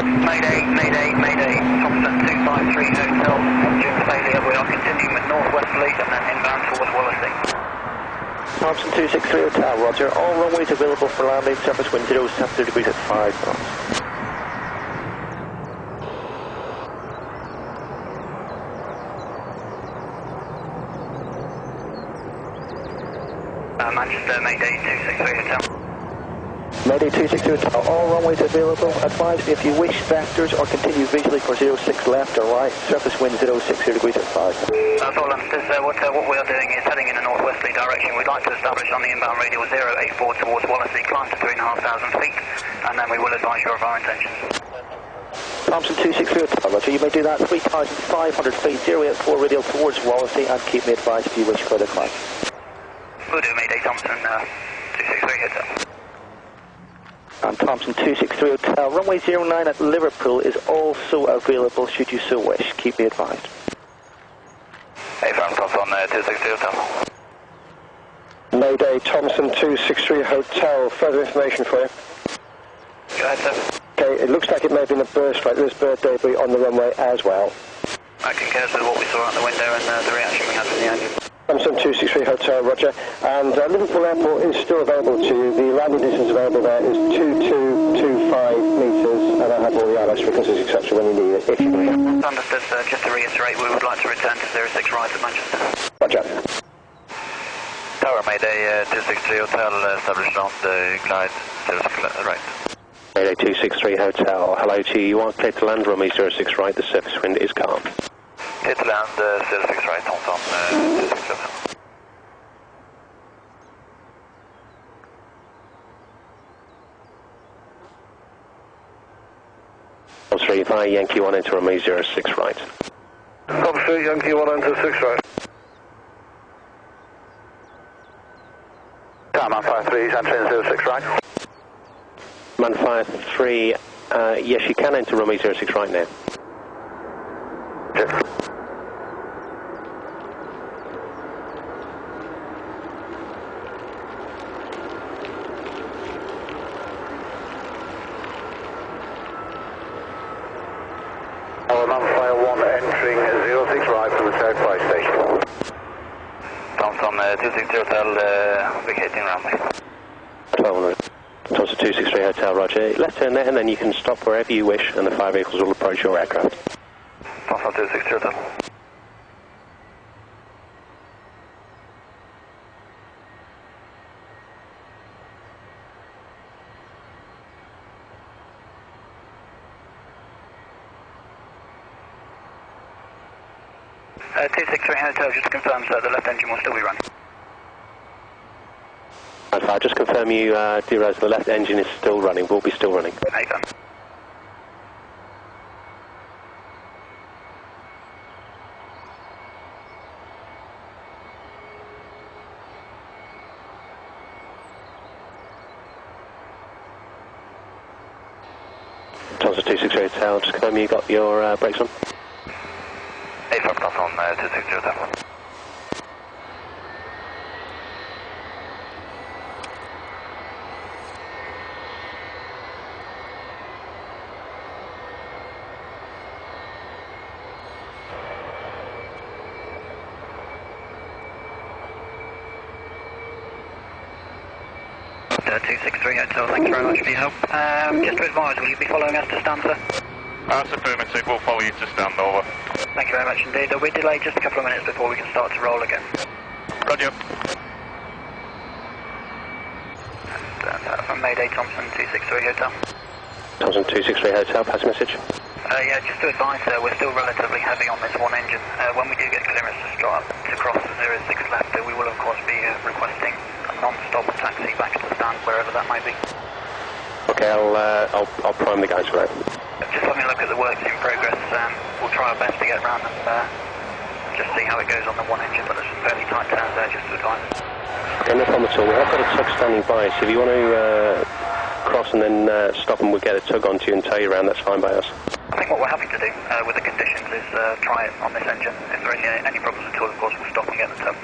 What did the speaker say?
Mayday, Mayday, Mayday. Thompson 253 Hotel, engine failure. We are continuing with northwesterly and then inbound towards Wallasey. Thompson 263 Hotel, roger. All runways available for landing, surface wind 070 degrees at 5 knots. Manchester, Mayday 263 Hotel. Mayday 263 Hotel, all runways available. Advise me if you wish vectors or continue visually for 06 left or right. Surface wind 060 degrees at 5. That's all understood, sir. What we are doing is heading in a northwesterly direction. We'd like to establish on the inbound radial 084 towards Wallasey, climb to 3,500 feet, and then we will advise you of our intentions. Thompson 263 Hotel, roger. You may do that 3,500 feet, 084 radial towards Wallasey, and keep me advised if you wish further climb. We'll do Mayday Thompson 263 Hotel. And Thompson 263 Hotel, runway 09 at Liverpool is also available should you so wish. Keep me advised. Hey, from Thompson 263 Hotel. Mayday Thompson 263 Hotel, further information for you. Go ahead, sir. Okay, it looks like it may have been a burst flight. There's bird debris on the runway as well. I concur with what we saw out the window and the reaction we had from the engine. Thompson 263 Hotel, roger. And Liverpool Airport is still available to you. The landing distance available there is 2225 metres, and I have all the ILS frequencies etc. when you need it, if you need it. Understood, sir. Just to reiterate, we would like to return to 06 right at Manchester. Roger. Tower Mayday 263 Hotel, established on the glide 06 right. Mayday 263 Hotel, hello to you. You are clear to land, runway 06 right, the surface wind is calm. Clear to land 06 right, Thompson 263 Hotel. 35 Yankee 1 into runway 06 right. Copy 3, Yankee 1 into 6 right. Man 53, entering 06 right. Man 53, yes you can enter runway 06 right now. Cheers. Man 1 entering 06 right from the third flight station. Thompson 263 Hotel, vacating runway. 1200. Thompson 263 Hotel, roger. Left turn there and then you can stop wherever you wish and the fire vehicles will approach your aircraft. Thompson 263 Hotel. Uh, 263 Hotel, just to confirm, sir, the left engine will still be running. I'll just confirm you, Diraz, the left engine is still running, will be still running. Over. Thompson 263 Hotel, just confirm you got your brakes on. Hey, from Thompson 263 Hotel. Delta 263 Hotel, thanks very much for your help. Just to advise, will you be following us to stand, sir? That's affirmative, we'll follow you to stand over. Thank you very much indeed. There'll be a delay just a couple of minutes before we can start to roll again. Roger. And, from Mayday Thompson 263 Hotel. Thompson 263 Hotel, pass message. Yeah, just to advise, we're still relatively heavy on this one engine. When we do get clearance to cross the 06 left, we will of course be requesting a non-stop taxi back to the stand, wherever that might be. Okay, I'll prime the guys for that. Just let me look at the works in progress. We'll try our best to get around and just see how it goes on the one engine, but there's some fairly tight turns there just to advise. Okay, no problem at all. We have got a tug standing by, so if you want to cross and then stop and we'll get a tug onto you and tow you around, that's fine by us. I think what we're having to do with the conditions is try it on this engine. If there are any problems at all, of course, we'll stop and get the tug.